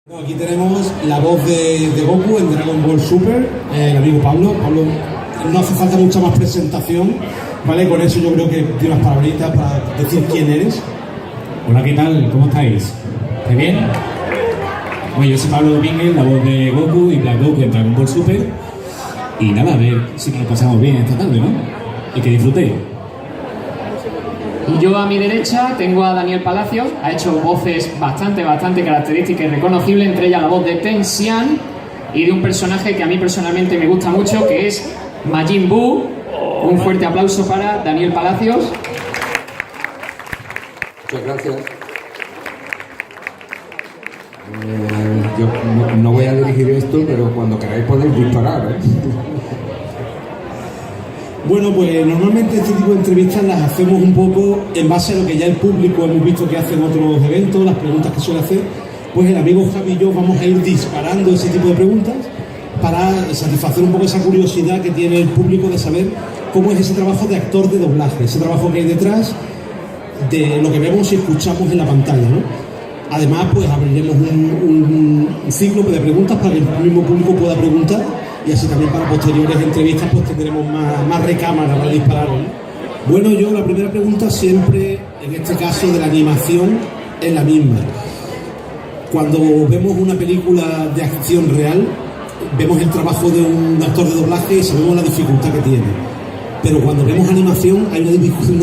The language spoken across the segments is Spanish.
Bueno, aquí tenemos la voz de Goku en Dragon Ball Super, el amigo Pablo. Pablo, no hace falta mucha más presentación, ¿vale? Con eso yo creo que tiene unas palabritas para decir quién eres. Hola, ¿qué tal? ¿Cómo estáis? ¿Estáis bien? Bueno, yo soy Pablo Domínguez, la voz de Goku y Black Goku en Dragon Ball Super. Y nada, a ver si nos pasamos bien esta tarde, ¿no? Y que disfrutéis. Y yo a mi derecha tengo a Daniel Palacios, ha hecho voces bastante características y reconocibles, entre ellas la voz de Ten Xian y de un personaje que a mí personalmente me gusta mucho, que es Majin Buu. Un fuerte aplauso para Daniel Palacios. Muchas gracias. Yo no voy a dirigir esto, pero cuando queráis podéis disparar, ¿eh? Bueno, pues normalmente este tipo de entrevistas las hacemos un poco en base a lo que ya el público hemos visto que hacen otros eventos, las preguntas que suele hacer. Pues el amigo Javi y yo vamos a ir disparando ese tipo de preguntas para satisfacer un poco esa curiosidad que tiene el público de saber cómo es ese trabajo de actor de doblaje, ese trabajo que hay detrás de lo que vemos y escuchamos en la pantalla, ¿no? Además, pues abriremos un ciclo de preguntas para que el mismo público pueda preguntar y así también para posteriores entrevistas pues tendremos más recámara para disparar, ¿no? Bueno, yo la primera pregunta siempre, en este caso de la animación, es la misma. Cuando vemos una película de acción real, vemos el trabajo de un actor de doblaje y sabemos la dificultad que tiene. Pero cuando vemos animación hay una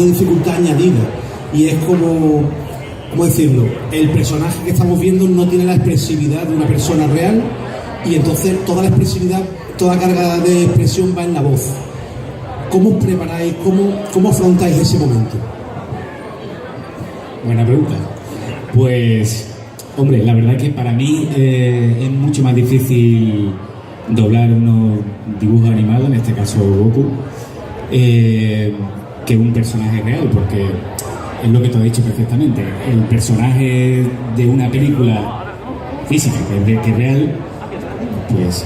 dificultad añadida y es como... ¿Cómo decirlo? El personaje que estamos viendo no tiene la expresividad de una persona real y entonces toda la expresividad, toda carga de expresión va en la voz. ¿Cómo os preparáis? ¿Cómo afrontáis ese momento? Buena pregunta. Pues, hombre, la verdad es que para mí es mucho más difícil doblar unos dibujos animados, en este caso Goku, que un personaje real, porque es lo que tú has dicho perfectamente. El personaje de una película física, que es real, pues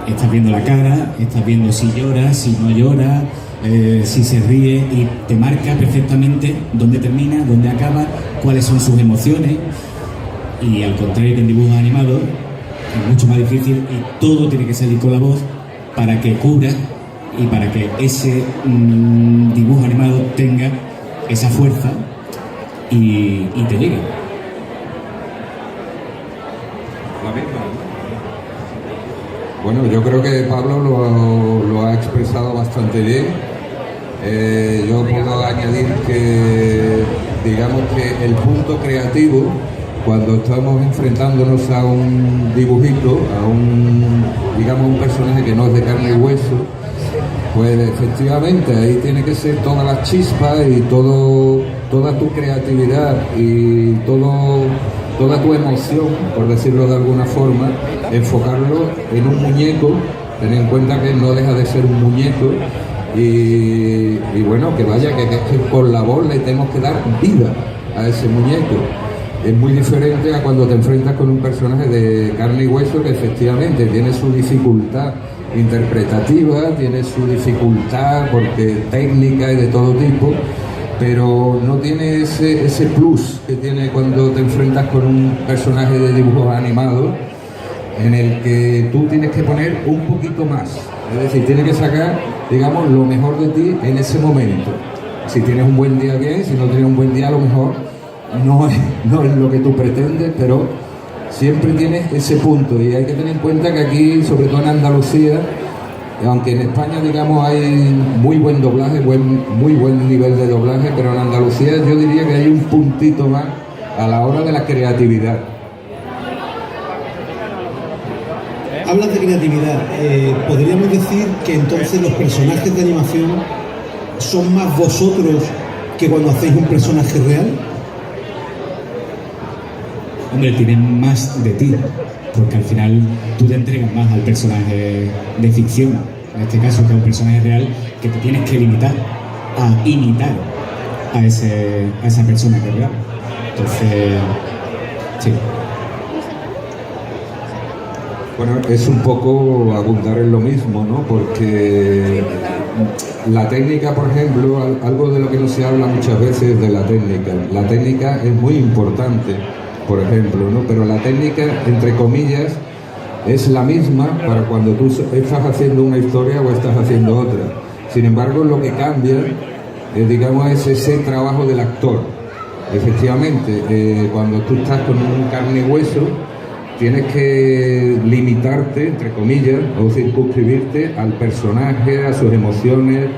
estás viendo la cara, estás viendo si llora, si no llora, si se ríe y te marca perfectamente dónde termina, dónde acaba, cuáles son sus emociones. Y al contrario que en dibujos animados es mucho más difícil y todo tiene que salir con la voz para que cubra y para que ese dibujo animado tenga esa fuerza y te llegue. La misma. Bueno, yo creo que Pablo lo ha expresado bastante bien. Yo puedo añadir que, digamos que el punto creativo, cuando estamos enfrentándonos a un dibujito, a un personaje que no es de carne y hueso, pues efectivamente ahí tiene que ser todas las chispas y toda tu creatividad y toda tu emoción, por decirlo de alguna forma, enfocarlo en un muñeco. Ten en cuenta que no deja de ser un muñeco y bueno, que vaya, que con la voz le tenemos que dar vida a ese muñeco. Es muy diferente a cuando te enfrentas con un personaje de carne y hueso que efectivamente tiene su dificultad interpretativa, tiene su dificultad porque técnica y de todo tipo, pero no tiene ese plus que tiene cuando te enfrentas con un personaje de dibujos animados en el que tú tienes que poner un poquito más, es decir, tienes que sacar, digamos, lo mejor de ti en ese momento. Si tienes un buen día, bien; si no tienes un buen día, a lo mejor no es lo que tú pretendes, pero siempre tienes ese punto. Y hay que tener en cuenta que aquí, sobre todo en Andalucía, aunque en España, digamos, hay muy buen doblaje, muy buen nivel de doblaje, pero en Andalucía yo diría que hay un puntito más a la hora de la creatividad. Hablas de creatividad. ¿Podríamos decir que entonces los personajes de animación son más vosotros que cuando hacéis un personaje real? Hombre, tienen más de ti, porque al final tú te entregas más al personaje de ficción, en este caso que a un personaje real, que te tienes que limitar a imitar a esa persona que es real. Entonces, sí. Bueno, es un poco abundar en lo mismo, ¿no? Porque la técnica, por ejemplo, algo de lo que no se habla muchas veces de la técnica. La técnica es muy importante. por ejemplo, ¿no? Pero la técnica, entre comillas, es la misma para cuando tú estás haciendo una historia o estás haciendo otra. Sin embargo, lo que cambia, digamos, es ese trabajo del actor. Efectivamente, cuando tú estás con un carne y hueso, tienes que limitarte, entre comillas, o circunscribirte al personaje, a sus emociones,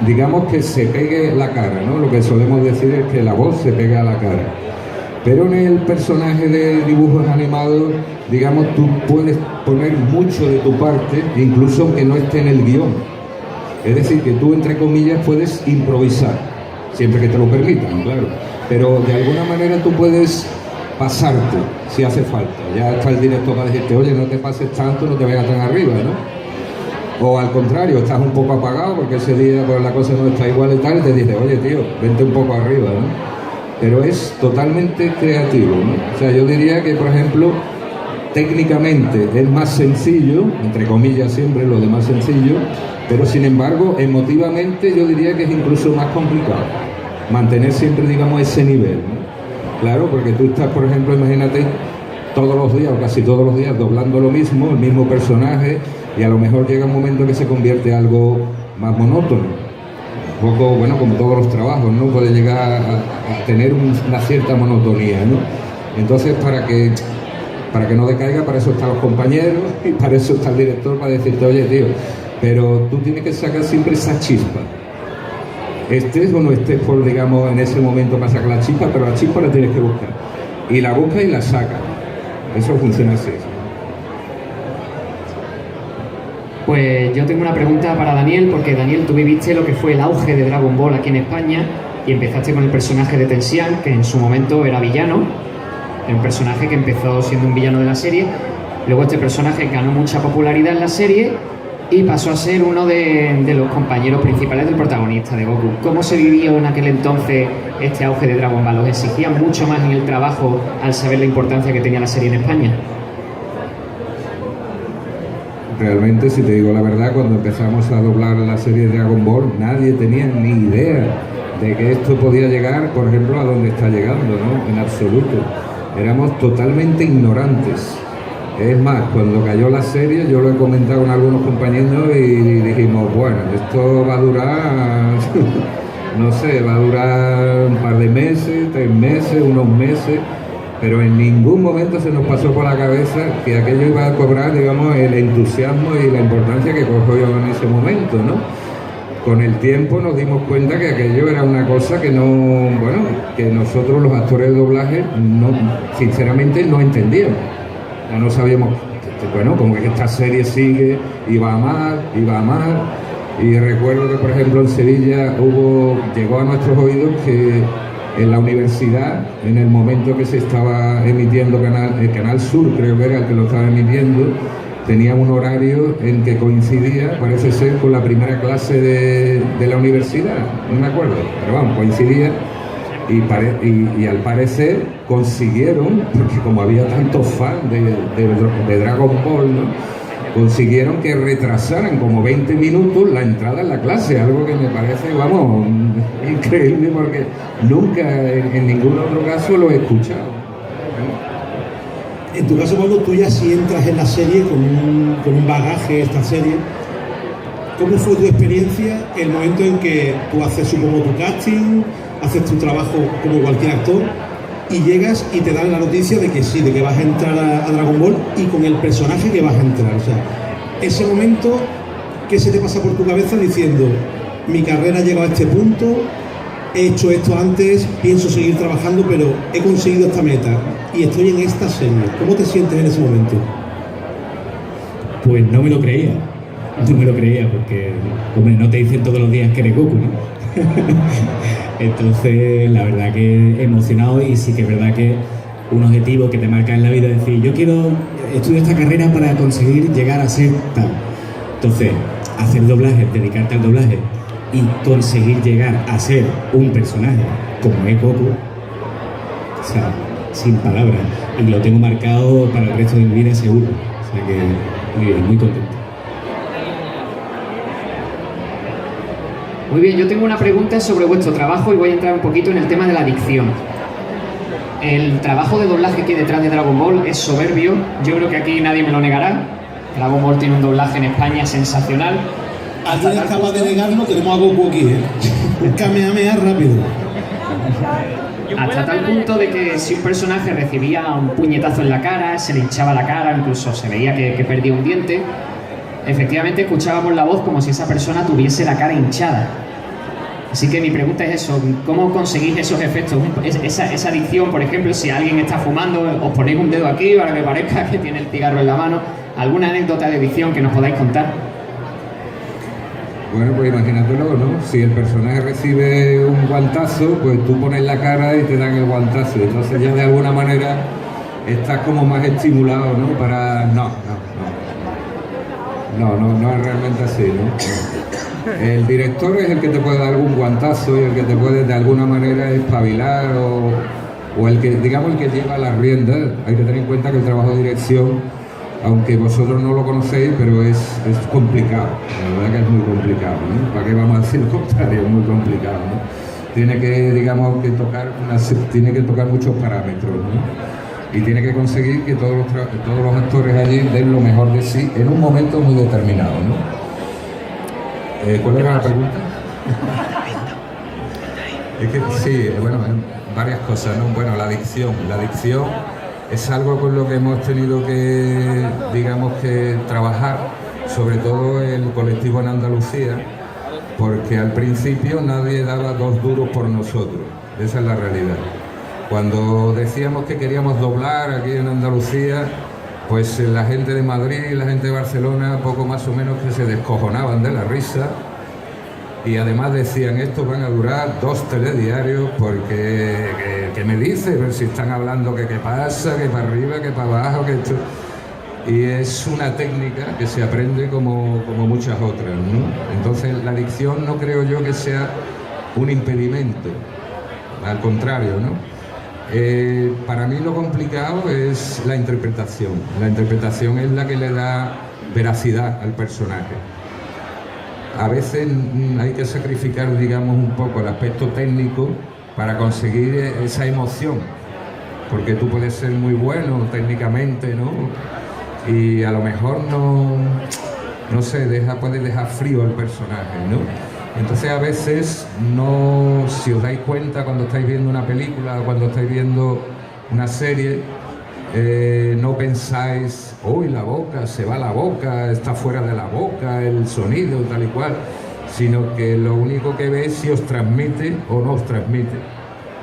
digamos que se pegue la cara, ¿no? Lo que solemos decir es que la voz se pega a la cara. Pero en el personaje de dibujos animados, digamos, tú puedes poner mucho de tu parte, incluso aunque no esté en el guión. Es decir, que tú, entre comillas, puedes improvisar, siempre que te lo permitan, claro. Pero de alguna manera tú puedes pasarte, si hace falta. Ya está el director para decirte, oye, no te pases tanto, no te vayas tan arriba, ¿no? O al contrario, estás un poco apagado porque ese día pues, la cosa no está igual y tal, y te dice, oye, tío, vente un poco arriba, ¿no? Pero es totalmente creativo, ¿no? O sea, yo diría que, por ejemplo, técnicamente es más sencillo, entre comillas siempre lo de más sencillo, pero sin embargo, emotivamente yo diría que es incluso más complicado mantener siempre, digamos, ese nivel, ¿no? Claro, porque tú estás, por ejemplo, imagínate, todos los días o casi todos los días doblando lo mismo, el mismo personaje, y a lo mejor llega un momento que se convierte en algo más monótono. Un poco, bueno, como todos los trabajos, ¿no? Puede llegar a tener una cierta monotonía, ¿no? Entonces, para que no decaiga, para eso están los compañeros y para eso está el director, para decirte, oye, tío, pero tú tienes que sacar siempre esa chispa. Estés o no estés por, digamos, en ese momento para sacar la chispa, pero la chispa la tienes que buscar. Y la busca y la saca. Eso funciona así. Pues yo tengo una pregunta para Daniel, porque Daniel, tú viviste lo que fue el auge de Dragon Ball aquí en España y empezaste con el personaje de Tensian, que en su momento era villano, un personaje que empezó siendo un villano de la serie. Luego este personaje ganó mucha popularidad en la serie y pasó a ser uno de los compañeros principales del protagonista, de Goku. ¿Cómo se vivió en aquel entonces este auge de Dragon Ball? ¿Os exigían mucho más en el trabajo al saber la importancia que tenía la serie en España? Realmente, si te digo la verdad, cuando empezamos a doblar la serie de Dragon Ball, nadie tenía ni idea de que esto podía llegar, por ejemplo, a donde está llegando, ¿no? En absoluto. Éramos totalmente ignorantes. Es más, cuando cayó la serie, yo lo he comentado con algunos compañeros y dijimos, bueno, esto va a durar, no sé, va a durar un par de meses, 3 meses, unos meses, pero en ningún momento se nos pasó por la cabeza que aquello iba a cobrar, digamos, el entusiasmo y la importancia que cogió en ese momento, ¿no? Con el tiempo nos dimos cuenta que aquello era una cosa que no, bueno, que nosotros los actores de doblaje, no, sinceramente, no entendíamos. No sabíamos, bueno, como que esta serie sigue y va a más, y va a más. Y recuerdo que, por ejemplo, en Sevilla llegó a nuestros oídos que en la universidad, en el momento que se estaba emitiendo el Canal Sur, creo que era el que lo estaba emitiendo, tenía un horario en que coincidía, parece ser, con la primera clase de la universidad, no me acuerdo, pero vamos, coincidía. Y al parecer consiguieron, porque como había tantos fans de Dragon Ball, ¿no? Consiguieron que retrasaran como 20 minutos la entrada en la clase, algo que me parece, vamos, increíble, porque nunca en ningún otro caso lo he escuchado. En tu caso, Pablo, tú ya si entras en la serie con un bagaje, esta serie, ¿cómo fue tu experiencia el momento en que tú haces, supongo, tu casting, haces tu trabajo como cualquier actor y llegas y te dan la noticia de que sí, de que vas a entrar a Dragon Ball y con el personaje que vas a entrar? O sea, ese momento, ¿qué se te pasa por tu cabeza diciendo, mi carrera ha llegado a este punto, he hecho esto antes, pienso seguir trabajando, pero he conseguido esta meta y estoy en esta serie? ¿Cómo te sientes en ese momento? Pues no me lo creía. No me lo creía porque, hombre, no te dicen todos los días que eres Goku, ¿no? Entonces, la verdad que emocionado, y sí que es verdad que un objetivo que te marca en la vida es decir, yo quiero estudiar esta carrera para conseguir llegar a ser tal. Entonces, hacer doblaje, dedicarte al doblaje y conseguir llegar a ser un personaje como es Goku, o sea, sin palabras. Y lo tengo marcado para el resto de mi vida seguro. O sea que muy bien, muy contento. Muy bien, yo tengo una pregunta sobre vuestro trabajo y voy a entrar un poquito en el tema de la adicción. El trabajo de doblaje que hay detrás de Dragon Ball es soberbio. Yo creo que aquí nadie me lo negará. Dragon Ball tiene un doblaje en España sensacional. Alguien acaba de negarlo, tenemos a Goku aquí, ¿eh? Un Kamehameha rápido. Hasta tal punto de que si un personaje recibía un puñetazo en la cara, se le hinchaba la cara, incluso se veía que perdía un diente, efectivamente escuchábamos la voz como si esa persona tuviese la cara hinchada. Así que mi pregunta es eso, ¿cómo conseguís esos efectos? Esa adicción, por ejemplo, si alguien está fumando, os ponéis un dedo aquí para que parezca que tiene el cigarro en la mano. ¿Alguna anécdota de adicción que nos podáis contar? Bueno, pues imagínatelo, ¿no? Si el personaje recibe un guantazo, pues tú pones la cara y te dan el guantazo. Entonces ya de alguna manera estás como más estimulado, ¿no? Para... No es realmente así, ¿no? El director es el que te puede dar algún guantazo y el que te puede de alguna manera espabilar o el que, digamos, el que lleva las riendas. Hay que tener en cuenta que el trabajo de dirección, aunque vosotros no lo conocéis, pero es complicado, la verdad que es muy complicado, ¿no? ¿Para qué vamos a decir lo contrario? Es muy complicado, ¿no? Tiene que, digamos, tiene que tocar muchos parámetros, ¿no? Y tiene que conseguir que todos los actores allí den lo mejor de sí en un momento muy determinado, ¿no? ¿Cuál era la pregunta? Es que sí, bueno, varias cosas, ¿no? Bueno, la adicción es algo con lo que hemos tenido que, digamos, que trabajar, sobre todo el colectivo en Andalucía, porque al principio nadie daba 2 duros por nosotros, esa es la realidad. Cuando decíamos que queríamos doblar aquí en Andalucía, pues la gente de Madrid y la gente de Barcelona poco más o menos que se descojonaban de la risa y además decían, estos van a durar 2 telediarios porque, ¿qué me dice? Pero si están hablando que qué pasa, que para arriba, que para abajo, que esto... Y es una técnica que se aprende como muchas otras, ¿no? Entonces la adicción no creo yo que sea un impedimento, al contrario, ¿no? Para mí lo complicado es la interpretación. La interpretación es la que le da veracidad al personaje. A veces hay que sacrificar, digamos, un poco el aspecto técnico para conseguir esa emoción, porque tú puedes ser muy bueno técnicamente, ¿no? Y a lo mejor no sé, puedes dejar frío al personaje, ¿no? Entonces a veces si os dais cuenta cuando estáis viendo una película, cuando estáis viendo una serie, no pensáis, uy, la boca, se va la boca, está fuera de la boca, el sonido, tal y cual, sino que lo único que veis si os transmite o no os transmite.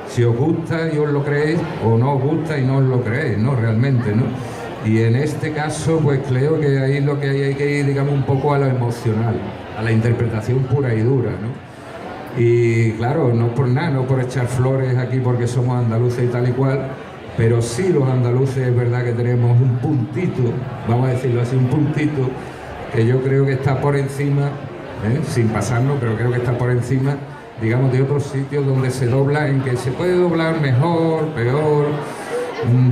Si os gusta y os lo creéis, o no os gusta y no os lo creéis, ¿no? Realmente, ¿no? Y en este caso, pues creo que ahí lo que hay que ir, digamos, un poco a lo emocional, a la interpretación pura y dura, ¿no? Y claro, no por nada, no por echar flores aquí porque somos andaluces y tal y cual, pero sí los andaluces es verdad que tenemos un puntito, vamos a decirlo así, un puntito que yo creo que está por encima, sin pasarnos, pero creo que está por encima, digamos, de otros sitios donde se dobla, en que se puede doblar mejor, peor,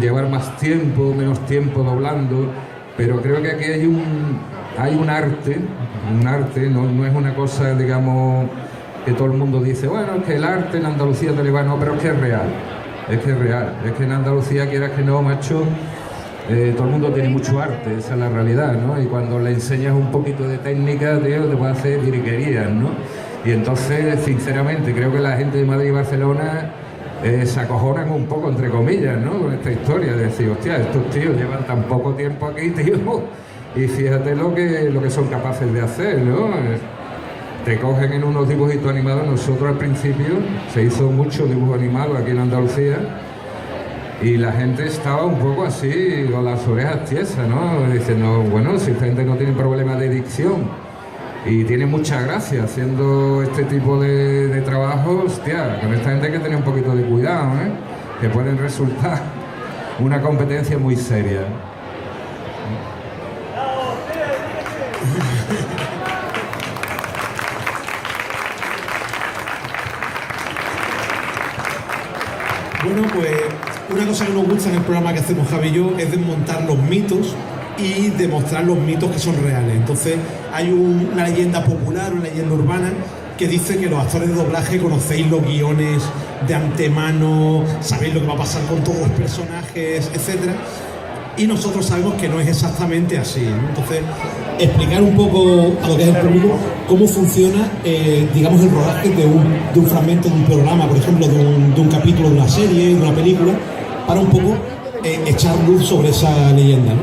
llevar más tiempo, menos tiempo doblando, pero creo que aquí hay un arte, no es una cosa, digamos, que todo el mundo dice, bueno, es que el arte en Andalucía te le va, no, pero es que es real, es que en Andalucía, quieras que no, macho, todo el mundo tiene mucho arte, esa es la realidad, ¿no? Y cuando le enseñas un poquito de técnica, tío, te puede hacer diriquerías, ¿no? Y entonces, sinceramente, creo que la gente de Madrid y Barcelona se acojonan un poco, entre comillas, ¿no? Con esta historia de decir, hostia, estos tíos llevan tan poco tiempo aquí, tío, y fíjate lo que son capaces de hacer, ¿no? Te cogen en unos dibujitos animados. Nosotros al principio se hizo mucho dibujo animado aquí en Andalucía y la gente estaba un poco así, con las orejas tiesas, ¿no? Diciendo, bueno, si esta gente no tiene problemas de dicción y tiene mucha gracia haciendo este tipo de trabajo, hostia, con esta gente hay que tener un poquito de cuidado, ¿eh? Que pueden resultar una competencia muy seria. Bueno, pues una cosa que nos gusta en el programa que hacemos Javi y yo es desmontar los mitos y demostrar los mitos que son reales. Entonces hay una leyenda popular, una leyenda urbana que dice que los actores de doblaje conocéis los guiones de antemano sabéis lo que va a pasar con todos los personajes, etcétera. Y nosotros sabemos que no es exactamente así, ¿no? Entonces, explicar un poco a lo que es el público cómo funciona, digamos, el rodaje de un fragmento de un programa, por ejemplo, de un capítulo de una serie, de una película, para un poco echar luz sobre esa leyenda, ¿no?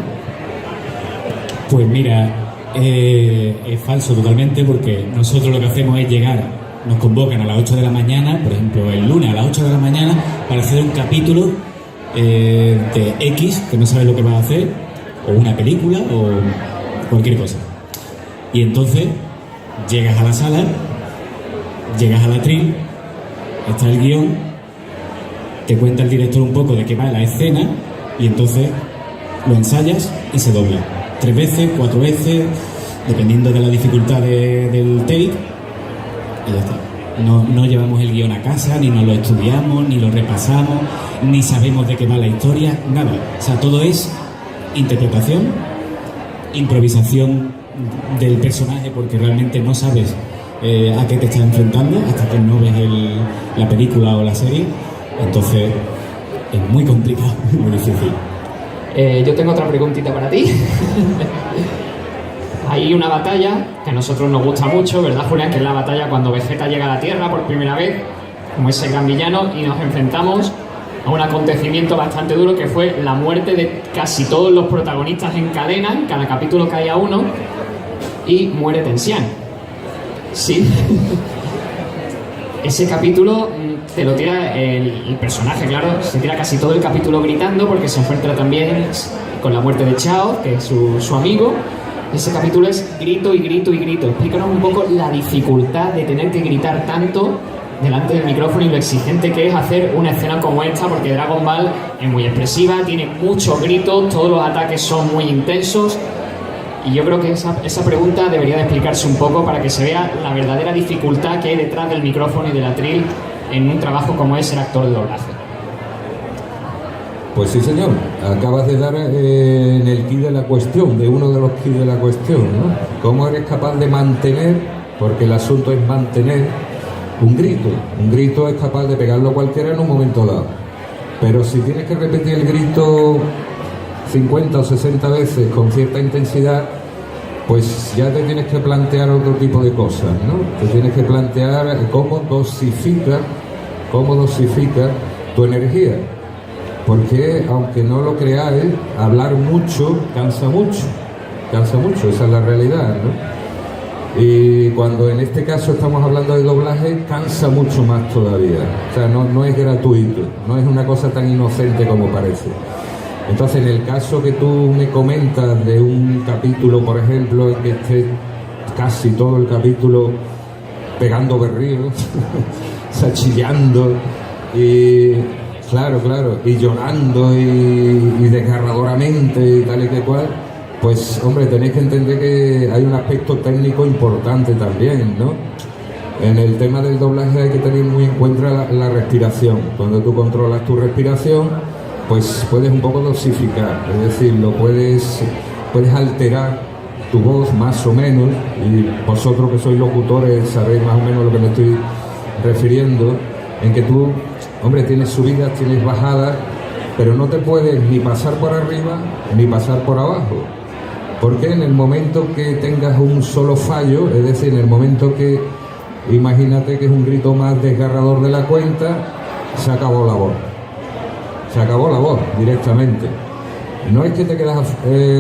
Pues mira, es falso totalmente, porque nosotros lo que hacemos es llegar, nos convocan a las 8 de la mañana, por ejemplo el lunes a las 8 de la mañana, para hacer un capítulo de X, que no sabes lo que vas a hacer, o una película o cualquier cosa. Y entonces llegas a la sala, llegas a la atril, está el guión, te cuenta el director un poco de qué va la escena, y entonces lo ensayas y se dobla 3 veces, 4 veces, dependiendo de la dificultad del take, y ya está. No llevamos el guión a casa, ni nos lo estudiamos, ni lo repasamos, ni sabemos de qué va la historia, nada. O sea, todo es interpretación, improvisación del personaje, porque realmente no sabes a qué te estás enfrentando hasta que no ves la película o la serie. Entonces es muy complicado, muy difícil. Yo tengo otra preguntita para ti. Hay una batalla que a nosotros nos gusta mucho, ¿verdad, Julián? Que es la batalla cuando Vegeta llega a la Tierra por primera vez, como ese gran villano, y nos enfrentamos a un acontecimiento bastante duro, que fue la muerte de casi todos los protagonistas en cadena. En cada capítulo caía uno y muere Tensian. Sí. Ese capítulo te lo tira el personaje, claro, se tira casi todo el capítulo gritando, porque se encuentra también con la muerte de Chao, que es su amigo. Ese capítulo es grito y grito y grito. Explícanos un poco la dificultad de tener que gritar tanto delante del micrófono y lo exigente que es hacer una escena como esta, porque Dragon Ball es muy expresiva, tiene muchos gritos, todos los ataques son muy intensos, y yo creo que esa pregunta debería de explicarse un poco para que se vea la verdadera dificultad que hay detrás del micrófono y del atril en un trabajo como es ser actor de doblaje. Pues sí, señor, acabas de dar en el quid de la cuestión, de uno de los quid de la cuestión, ¿no? ¿Cómo eres capaz de mantener, porque el asunto es mantener un grito? Un grito es capaz de pegarlo cualquiera en un momento dado, pero si tienes que repetir el grito 50 o 60 veces con cierta intensidad, pues ya te tienes que plantear otro tipo de cosas, ¿no? Te tienes que plantear cómo dosificar tu energía. Porque, aunque no lo creáis, hablar mucho cansa mucho, esa es la realidad, ¿no? Y cuando en este caso estamos hablando de doblaje, cansa mucho más todavía. O sea, no es gratuito, no es una cosa tan inocente como parece. Entonces, en el caso que tú me comentas de un capítulo, por ejemplo, en que esté casi todo el capítulo pegando berríos, o sea, chillando, y claro, y llorando y desgarradoramente y tal y que cual, pues hombre, tenéis que entender que hay un aspecto técnico importante también, ¿no? En el tema del doblaje hay que tener muy en cuenta la respiración. Cuando tú controlas tu respiración, pues puedes un poco dosificar, es decir, puedes alterar tu voz más o menos, y vosotros que sois locutores sabéis más o menos a lo que me estoy refiriendo, en que tú, hombre, tienes subidas, tienes bajadas, pero no te puedes ni pasar por arriba ni pasar por abajo, porque en el momento que tengas un solo fallo, es decir, en el momento que, imagínate que es un grito más desgarrador de la cuenta, se acabó la voz directamente. No es que te quedas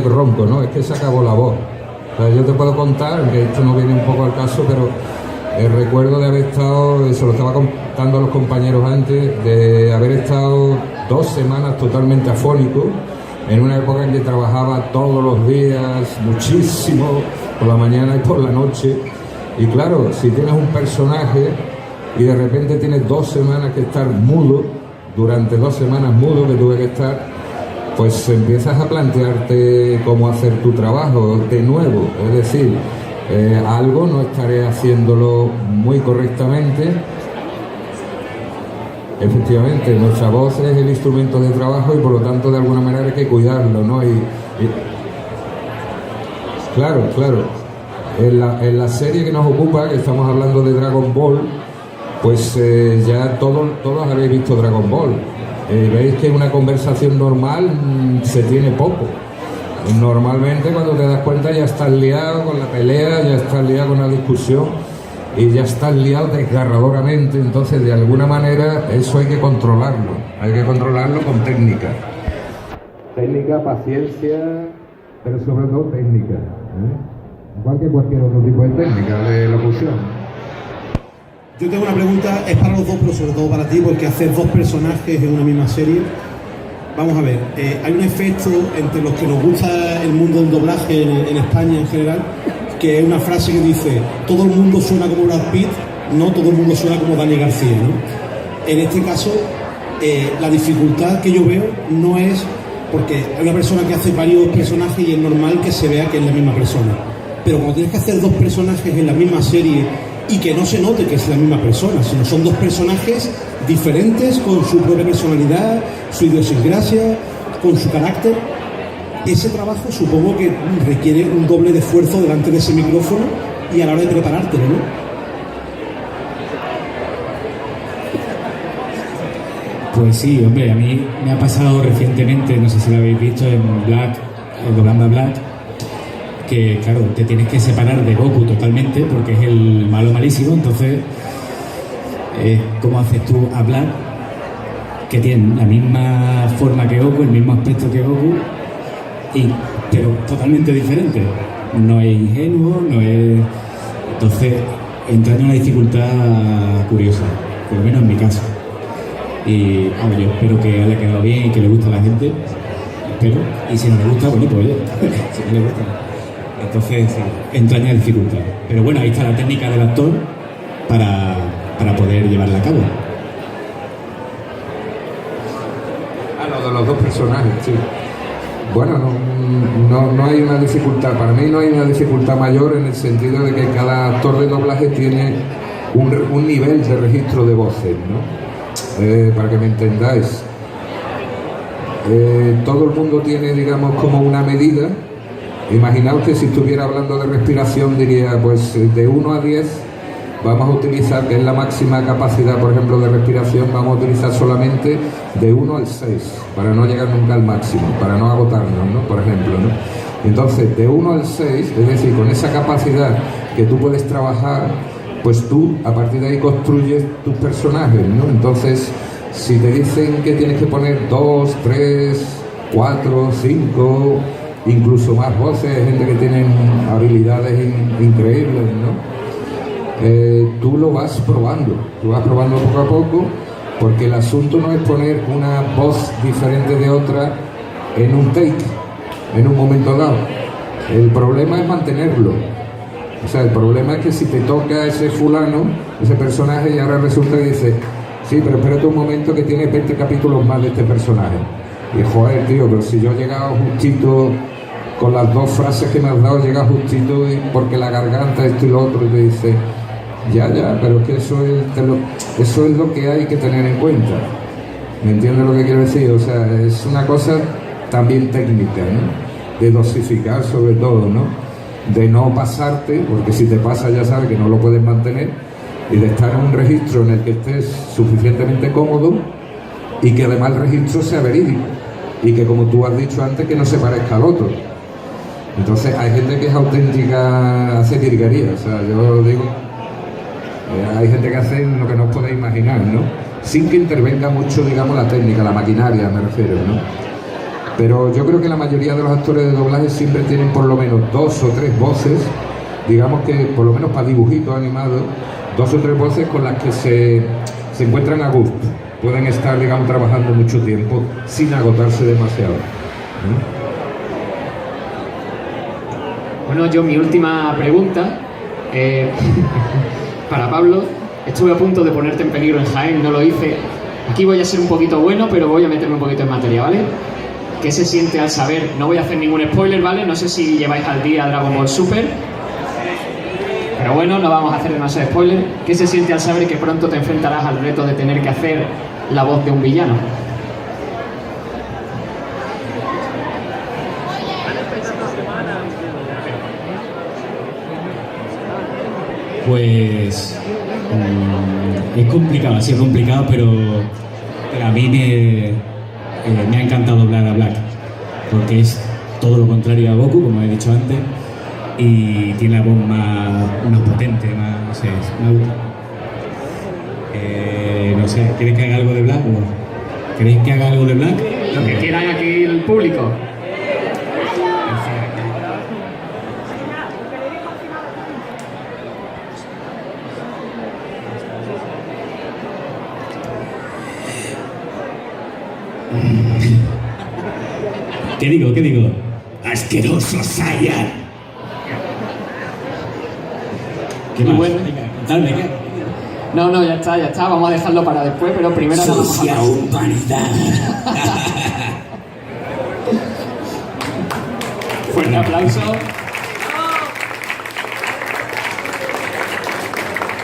ronco, no, es que se acabó la voz. O sea, yo te puedo contar, que esto no viene un poco al caso, pero recuerdo de haber estado, se lo estaba contando a los compañeros antes, de haber estado 2 semanas totalmente afónico, en una época en que trabajaba todos los días, muchísimo, por la mañana y por la noche. Y claro, si tienes un personaje y de repente tienes 2 semanas que estar mudo, durante 2 semanas mudo que tuve que estar, pues empiezas a plantearte cómo hacer tu trabajo de nuevo. Es decir, algo no estaré haciéndolo muy correctamente. Efectivamente, nuestra voz es el instrumento de trabajo y por lo tanto de alguna manera hay que cuidarlo, ¿no? Claro. En la serie que nos ocupa, que estamos hablando de Dragon Ball, pues ya todos habéis visto Dragon Ball. Veis que una conversación normal se tiene poco. Normalmente cuando te das cuenta ya estás liado con la pelea, ya estás liado con la discusión y ya estás liado desgarradoramente. Entonces, de alguna manera, eso hay que controlarlo con técnica. Técnica, paciencia, pero sobre todo técnica, igual que cualquier otro tipo de técnica de locución. Yo tengo una pregunta, es para los dos, pero sobre todo para ti, porque haces dos personajes en una misma serie. Vamos a ver, hay un efecto entre los que nos gusta el mundo del doblaje en España en general, que es una frase que dice: todo el mundo suena como Brad Pitt, no todo el mundo suena como Dani García, ¿no? En este caso, la dificultad que yo veo no es porque hay una persona que hace varios personajes y es normal que se vea que es la misma persona, pero cuando tienes que hacer dos personajes en la misma serie y que no se note que es la misma persona, sino son dos personajes diferentes con su propia personalidad, su idiosincrasia, con su carácter, ese trabajo supongo que requiere un doble de esfuerzo delante de ese micrófono y a la hora de preparártelo, ¿no? Pues sí, hombre, a mí me ha pasado recientemente, no sé si lo habéis visto en Black, doblando a Black, que claro, te tienes que separar de Goku totalmente porque es el malo malísimo. Entonces, ¿cómo haces tú a Black, que tiene la misma forma que Goku, el mismo aspecto que Goku, pero totalmente diferente? No es ingenuo, no es... Entonces, entra en una dificultad curiosa, por lo menos en mi caso. Y yo espero que haya quedado bien y que le guste a la gente, espero. Y si no le gusta, bueno, pues si no le gusta. Entonces, sí, entraña dificultad. Pero bueno, ahí está la técnica del actor para poder llevarla a cabo. Lo de los dos personajes, sí. Bueno, no hay una dificultad. Para mí no hay una dificultad mayor en el sentido de que cada actor de doblaje tiene un nivel de registro de voces, ¿no? Para que me entendáis. Todo el mundo tiene, digamos, como una medida. Imaginaos que si estuviera hablando de respiración diría, pues de 1 a 10 vamos a utilizar, que es la máxima capacidad, por ejemplo, de respiración, vamos a utilizar solamente de 1 al 6, para no llegar nunca al máximo, para no agotarnos, ¿no? Por ejemplo, ¿no? Entonces, de 1 al 6, es decir, con esa capacidad que tú puedes trabajar, pues tú, a partir de ahí, construyes tus personajes, ¿no? Entonces, si te dicen que tienes que poner 2, 3, 4, 5... incluso más voces, gente que tienen habilidades increíbles, ¿no? Tú lo vas probando poco a poco, porque el asunto no es poner una voz diferente de otra en un take, en un momento dado. El problema es mantenerlo. O sea, el problema es que si te toca ese fulano, ese personaje, y ahora resulta que dices, sí, pero espérate un momento que tiene 20 capítulos más de este personaje. Y joder, tío, pero si yo he llegado justito con las dos frases que me has dado, llega justito y porque la garganta, esto y lo otro, y te dice, ya, pero es que eso es lo que hay que tener en cuenta. ¿Me entiendes lo que quiero decir? O sea, es una cosa también técnica, ¿no? De dosificar sobre todo, ¿no? De no pasarte, porque si te pasa ya sabes que no lo puedes mantener, y de estar en un registro en el que estés suficientemente cómodo y que además el registro sea verídico y que, como tú has dicho antes, que no se parezca al otro. Entonces hay gente que es auténtica, hace virguería, o sea, yo digo, hay gente que hace lo que no os podéis imaginar, ¿no? Sin que intervenga mucho, digamos, la técnica, la maquinaria, me refiero, ¿no? Pero yo creo que la mayoría de los actores de doblaje siempre tienen por lo menos 2 o 3 voces, digamos que por lo menos para dibujitos animados, 2 o 3 voces con las que se encuentran a gusto. Pueden estar, digamos, trabajando mucho tiempo sin agotarse demasiado, ¿no? Bueno, yo mi última pregunta para Pablo. Estuve a punto de ponerte en peligro en Jaén, no lo hice. Aquí voy a ser un poquito bueno, pero voy a meterme un poquito en materia, ¿vale? ¿Qué se siente al saber? No voy a hacer ningún spoiler, ¿vale? No sé si lleváis al día Dragon Ball Super, pero bueno, no vamos a hacer demasiado spoiler. ¿Qué se siente al saber que pronto te enfrentarás al reto de tener que hacer la voz de un villano? Pues Es complicado, ha sido complicado, pero a mí me ha encantado doblar a Black, porque es todo lo contrario a Goku, como he dicho antes, y tiene la voz más potente, más, no sé, no sé, ¿quieres que haga algo de Black? ¿Queréis que haga algo de Black? Lo que quieran aquí el público. ¿Qué digo? ¡Asqueroso Saiyan! ¿Qué más? Bueno. Contadme, ¿qué? No, ya está, vamos a dejarlo para después, pero primero ahora vamos a... humanidad. Fuerte aplauso.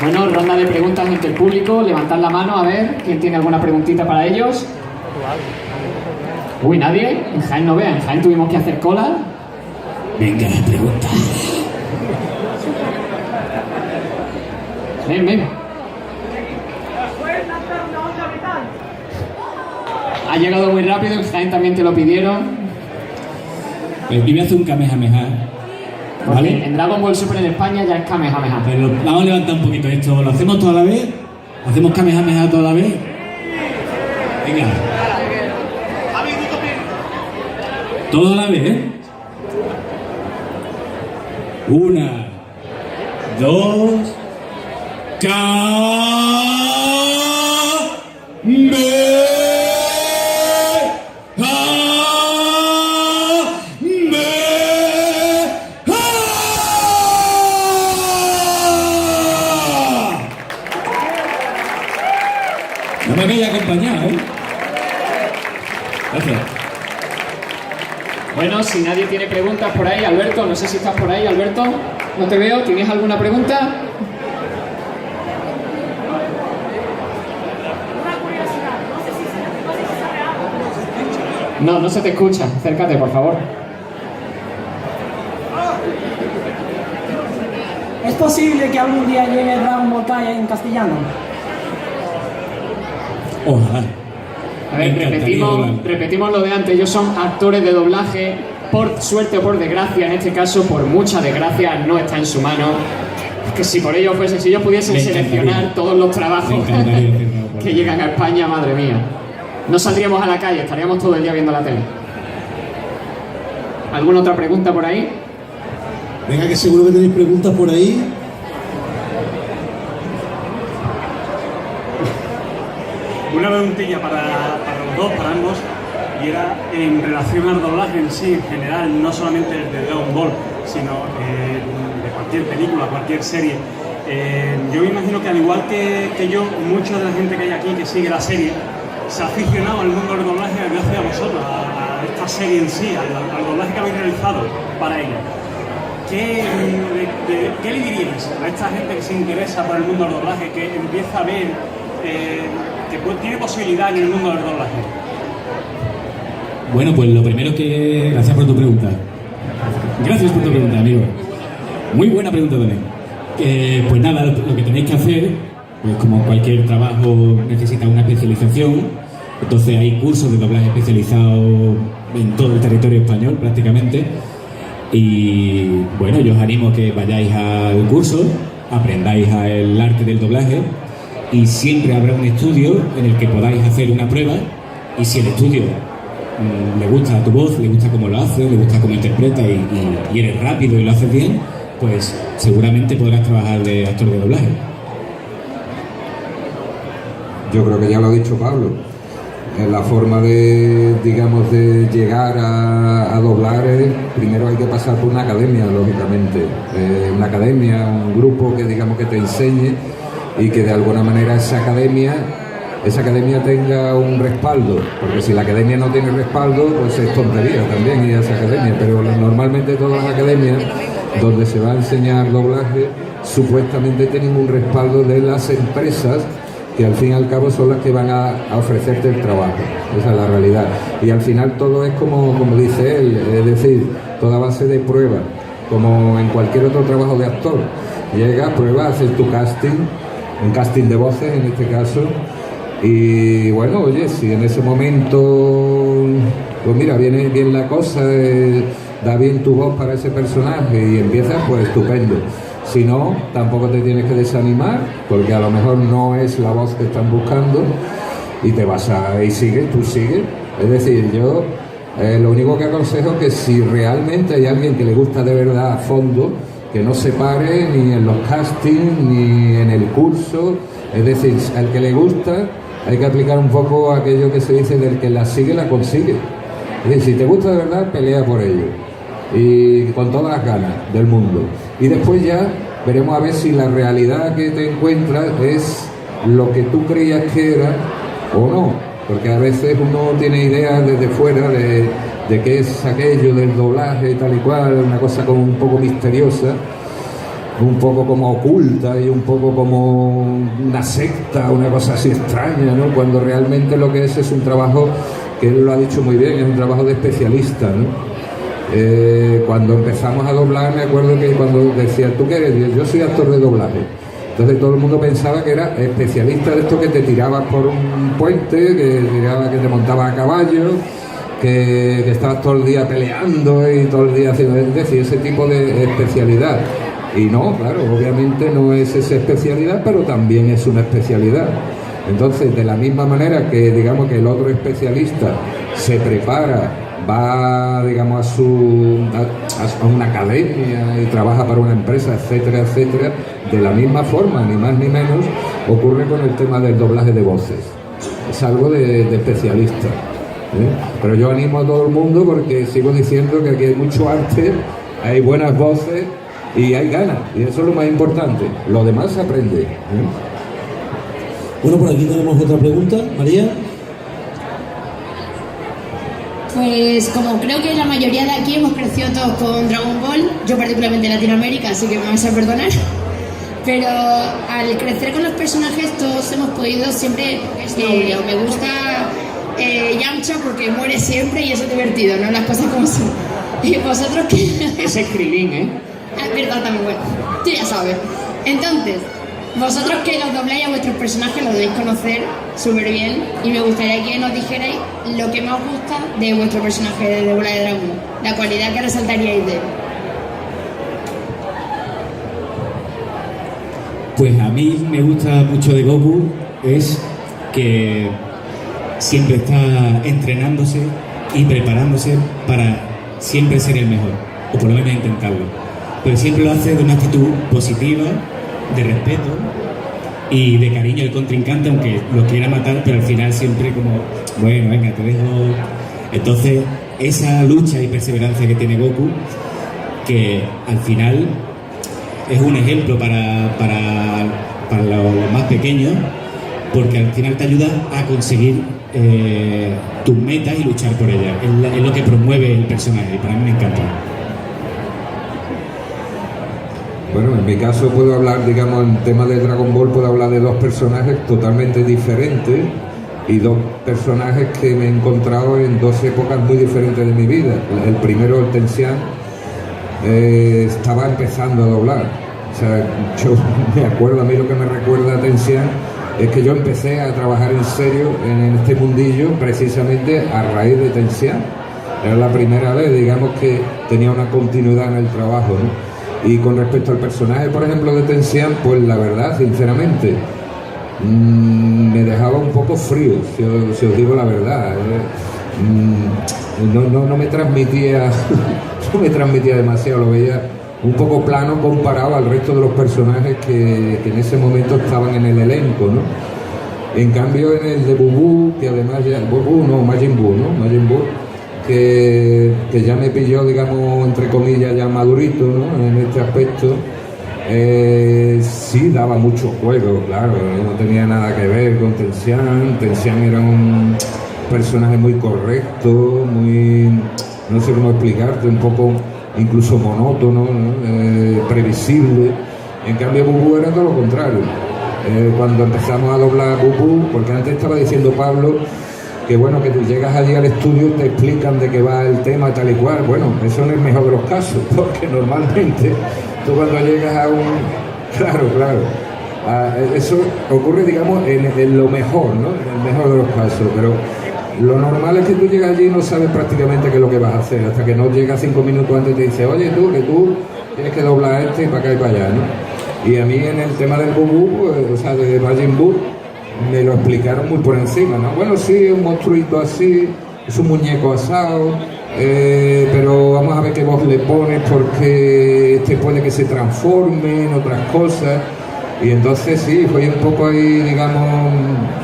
Bueno, ronda de preguntas entre el público. Levantad la mano, a ver, ¿quién tiene alguna preguntita para ellos? Uy, ¿nadie? En Jaén no vea, en Jaén tuvimos que hacer cola. Venga, pregunta. Ven. Ha llegado muy rápido, en Jaén también te lo pidieron. Yo voy a hacer un Kamehameha. Porque ¿Vale? en Dragon Ball Super en España ya es Kamehameha. Pero vamos a levantar un poquito esto. ¿Lo hacemos toda la vez? ¿Hacemos Kamehameha toda la vez? Venga. Toda la vez, ¿eh? 1, 2, no me habéis acompañado, ¿eh? Gracias. Bueno, si nadie tiene preguntas por ahí, Alberto, no sé si estás por ahí, Alberto, no te veo, ¿tienes alguna pregunta? No se te escucha, acércate, por favor. ¿Es posible que algún día llegue Dragon Ball Kai en castellano? Ojalá. A ver, Me encantaría repetimos lo de antes, ellos son actores de doblaje, por suerte o por desgracia, en este caso, por mucha desgracia, no está en su mano. Es que si por ello fuese, si ellos pudiesen Me encantaría. seleccionar todos los trabajos Me encantaría hacerlo por que favor. llegan a España, madre mía. No saldríamos a la calle, estaríamos todo el día viendo la tele. ¿Alguna otra pregunta por ahí? Venga, que seguro que tenéis preguntas por ahí. Una preguntilla para los dos, para ambos, y era en relación al doblaje en sí, en general, no solamente de Dragon Ball, sino de cualquier película, cualquier serie. Yo me imagino que al igual que yo, mucha de la gente que hay aquí que sigue la serie se ha aficionado al mundo del doblaje gracias a vosotros, a esta serie en sí, al doblaje que habéis realizado para ella. ¿Qué le diríais a esta gente que se interesa por el mundo del doblaje, que empieza a ver que tiene posibilidad en el mundo del doblaje? Bueno, pues lo primero que... Gracias por tu pregunta. Gracias por tu pregunta, amigo. Muy buena pregunta también. Pues nada, lo que tenéis que hacer, pues como cualquier trabajo necesita una especialización, entonces hay cursos de doblaje especializados en todo el territorio español prácticamente. Y bueno, yo os animo a que vayáis al curso, aprendáis el arte del doblaje y siempre habrá un estudio en el que podáis hacer una prueba y si el estudio le gusta tu voz, le gusta cómo lo haces, le gusta cómo interpreta y eres rápido y lo haces bien, pues seguramente podrás trabajar de actor de doblaje. Yo creo que ya lo ha dicho Pablo. La forma de, digamos, de llegar a doblar, primero hay que pasar por una academia, lógicamente. Una academia, un grupo que, digamos, que te enseñe y que de alguna manera esa academia tenga un respaldo, porque si la academia no tiene respaldo, pues es tontería también ir a esa academia, pero normalmente todas las academias donde se va a enseñar doblaje supuestamente tienen un respaldo de las empresas que al fin y al cabo son las que van a ofrecerte el trabajo. Esa es la realidad. Y al final todo es como dice él, es decir, toda base de prueba, como en cualquier otro trabajo de actor. Llegas, pruebas, haces tu casting un casting de voces en este caso. Y bueno, oye, si en ese momento, pues mira, viene bien la cosa, da bien tu voz para ese personaje y empiezas, pues estupendo. Si no, tampoco te tienes que desanimar, porque a lo mejor no es la voz que están buscando y te vas y sigues, tú sigues. Es decir, yo lo único que aconsejo es que si realmente hay alguien que le gusta de verdad a fondo, que no se pare ni en los castings ni en el curso. Es decir, al que le gusta hay que aplicar un poco aquello que se dice del que la sigue, la consigue. Es decir, si te gusta de verdad, pelea por ello. Y con todas las ganas del mundo. Y después ya veremos a ver si la realidad que te encuentras es lo que tú creías que era o no. Porque a veces uno tiene ideas desde fuera de qué es aquello del doblaje y tal y cual, una cosa como un poco misteriosa, un poco como oculta y un poco como una secta, una cosa así extraña, ¿no? Cuando realmente lo que es un trabajo, que él lo ha dicho muy bien, es un trabajo de especialista, ¿no? Cuando empezamos a doblar, me acuerdo que cuando decía, ¿tú qué eres? Yo soy actor de doblaje. Entonces todo el mundo pensaba que era especialista de esto, que te tirabas por un puente, que te montabas a caballo, que estabas todo el día peleando y todo el día haciendo, es decir, ese tipo de especialidad. Y no, claro, obviamente no es esa especialidad, pero también es una especialidad. Entonces, de la misma manera que, digamos, que el otro especialista se prepara, va, digamos, a una academia y trabaja para una empresa, etcétera, etcétera, de la misma forma, ni más ni menos, ocurre con el tema del doblaje de voces. Es algo de especialista. Pero yo animo a todo el mundo, porque sigo diciendo que aquí hay mucho arte, hay buenas voces y hay ganas, y eso es lo más importante. Lo demás se aprende. Bueno, por aquí tenemos otra pregunta. María. Pues como creo que la mayoría de aquí hemos crecido todos con Dragon Ball, yo particularmente en Latinoamérica, así que me vais a perdonar, pero al crecer con los personajes todos hemos podido siempre, me gusta Yamcha porque muere siempre y eso es divertido, ¿no? Las cosas como son. Y vosotros que... Ese es Krilin, ¿eh? Es verdad también, bueno, tú ya sabes. Entonces, vosotros que los dobláis a vuestros personajes lo debéis conocer súper bien y me gustaría que nos dijerais lo que más os gusta de vuestro personaje de Bola de Dragón, la cualidad que resaltaríais de él. Pues a mí me gusta mucho de Goku es que siempre está entrenándose y preparándose para siempre ser el mejor, o por lo menos intentarlo, pero siempre lo hace de una actitud positiva, de respeto y de cariño al contrincante, aunque lo quiera matar, pero al final siempre como, bueno, venga, te dejo. Entonces, esa lucha y perseverancia que tiene Goku, que al final es un ejemplo para los más pequeños, porque al final te ayuda a conseguir tus metas y luchar por ellas. Es lo que promueve el personaje y para mí me encanta. Bueno, en mi caso puedo hablar, digamos, en tema de Dragon Ball, puedo hablar de dos personajes totalmente diferentes y dos personajes que me he encontrado en dos épocas muy diferentes de mi vida. El primero, el Tensian, estaba empezando a doblar. O sea, yo me acuerdo, a mí lo que me recuerda a Tensian es que yo empecé a trabajar en serio en este mundillo precisamente a raíz de Tensian. Era la primera vez, digamos, que tenía una continuidad en el trabajo, ¿no? Y con respecto al personaje, por ejemplo, de Tensian, pues la verdad, sinceramente, me dejaba un poco frío, si os digo la verdad. No me transmitía no me transmitía demasiado, lo veía un poco plano comparado al resto de los personajes que en ese momento estaban en el elenco, ¿no? En cambio, en el de Buu, que además ya... Majin Buu, ¿no? Majin Buu, que ya me pilló, digamos, entre comillas, ya madurito, ¿no? En este aspecto, sí daba mucho juego, claro, no tenía nada que ver con Tensian. Tensian era un personaje muy correcto, muy, no sé cómo explicarte, un poco incluso monótono, ¿no? Previsible. En cambio, Buu era todo lo contrario. Cuando empezamos a doblar Buu, porque antes estaba diciendo Pablo que bueno, que tú llegas allí al estudio, te explican de qué va el tema tal y cual. Bueno, eso no es el mejor de los casos, porque normalmente tú cuando llegas a un... Claro, Eso ocurre, digamos, en lo mejor, ¿no? En el mejor de los casos, pero lo normal es que tú llegas allí y no sabes prácticamente qué es lo que vas a hacer, hasta que no llegas 5 minutos antes y te dice, oye tú, que tú tienes que doblar y para acá y para allá, ¿no? Y a mí en el tema del Bubú, o sea, de Majin Buu, me lo explicaron muy por encima, ¿no? Bueno, sí, es un monstruito así, es un muñeco asado, pero vamos a ver qué voz le pones porque este puede que se transforme en otras cosas. Y entonces sí, fue un poco ahí, digamos,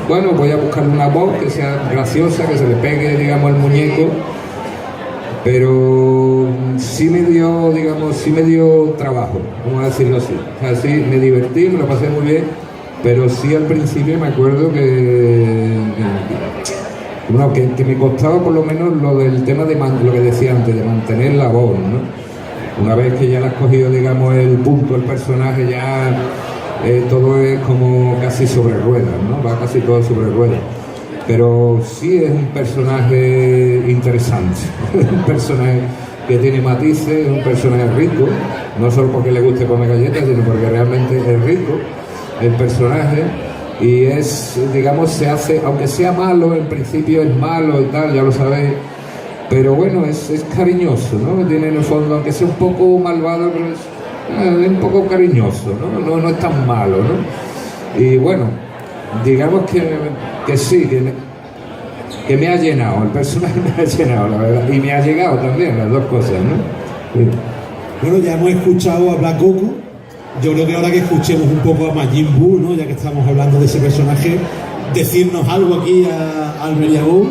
bueno, voy a buscar una voz que sea graciosa, que se le pegue, digamos, al muñeco, pero sí me dio, digamos, sí me dio trabajo, vamos a decirlo así. O sea, sí, me divertí, me lo pasé muy bien, pero sí al principio me acuerdo que me costaba por lo menos lo del tema de lo que decía antes, de mantener la voz, ¿no? Una vez que ya le has cogido, digamos, el punto, el personaje, ya todo es como casi sobre ruedas, ¿no? Va casi todo sobre ruedas. Pero sí es un personaje interesante, un personaje que tiene matices, un personaje rico, no solo porque le guste comer galletas, sino porque realmente es rico el personaje. Y es, digamos, se hace, aunque sea malo, en principio es malo y tal, ya lo sabéis, pero bueno, es cariñoso, ¿no? Tiene en el fondo, aunque sea un poco malvado, pero es un poco cariñoso, ¿no? No es tan malo, ¿no? Y bueno, digamos que sí, que me ha llenado, el personaje me ha llenado, la verdad, y me ha llegado también, las dos cosas, ¿no? Sí. Bueno, ya hemos escuchado a Black Goku. Yo creo que ahora que escuchemos un poco a Majin Buu, ¿no? Ya que estamos hablando de ese personaje, decirnos algo aquí a Albert y a Buu.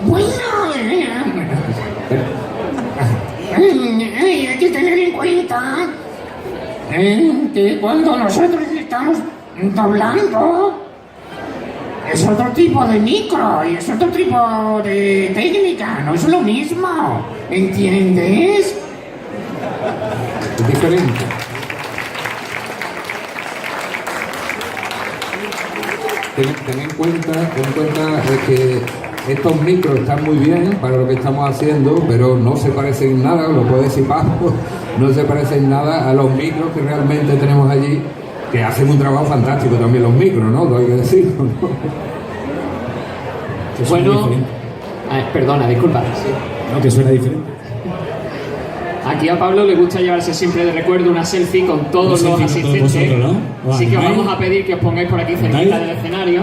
Bueno, hay que tener en cuenta que cuando nosotros estamos doblando es otro tipo de micro y es otro tipo de técnica, no es lo mismo, ¿entiendes? Es diferente. Ten en cuenta que estos micros están muy bien para lo que estamos haciendo, pero no se parecen en nada, lo puedo decir Paco, no se parecen en nada a los micros que realmente tenemos allí, que hacen un trabajo fantástico también los micros, ¿no? Lo hay que decirlo, ¿no? Bueno, perdona, disculpa. Sí. No, que suena diferente. Aquí a Pablo le gusta llevarse siempre de recuerdo una selfie con todos los asistentes. Vosotros, ¿no? Así que os ¿Animáis? vamos a pedir que os pongáis por aquí cerquita del escenario.